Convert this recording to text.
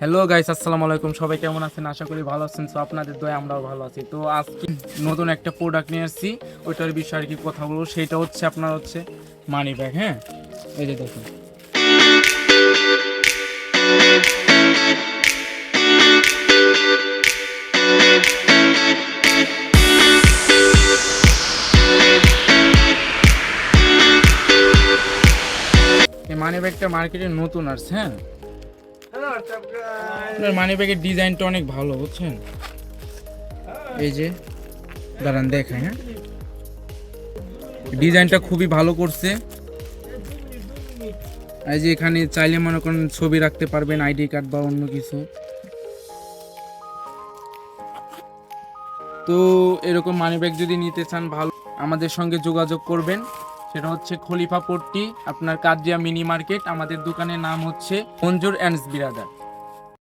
Hello guys, আসসালামু আলাইকুম। সবাই কেমন আছেন? আশা করি ভালো আছেন। তো আপনাদের দয়া আমরাও ভালো আছি। তো আজকে নতুন একটা প্রোডাক্ট নিয়ে আসছি, ওইটার বিষয়ে আর কি কথা বলবো। সেটা হচ্ছে আপনার মানি ব্যাগ। হ্যাঁ, এই যে দেখুন, এই মানি ব্যাগটা মার্কেটে নতুন আসছে। হ্যাঁ, মানি ব্যাগের ডিজাইনটা অনেক ভালো, বুঝছেন? এই যে দাঁড়ান দেখায়। হ্যাঁ, ডিজাইনটা খুবই ভালো করছে। এই যে এখানে চাইলে মনে করেন ছবি রাখতে পারবেন, আইডি কার্ড বা অন্য কিছু। তো এরকম মানি ব্যাগ যদি নিতে চান, ভালো আমাদের সঙ্গে যোগাযোগ করবেন। সেটা হচ্ছে খলিফা পট্টি, আপনার কাদিয়া মিনি মার্কেট। আমাদের দোকানের নাম হচ্ছে মঞ্জুর অ্যান্ডস বিরাদার।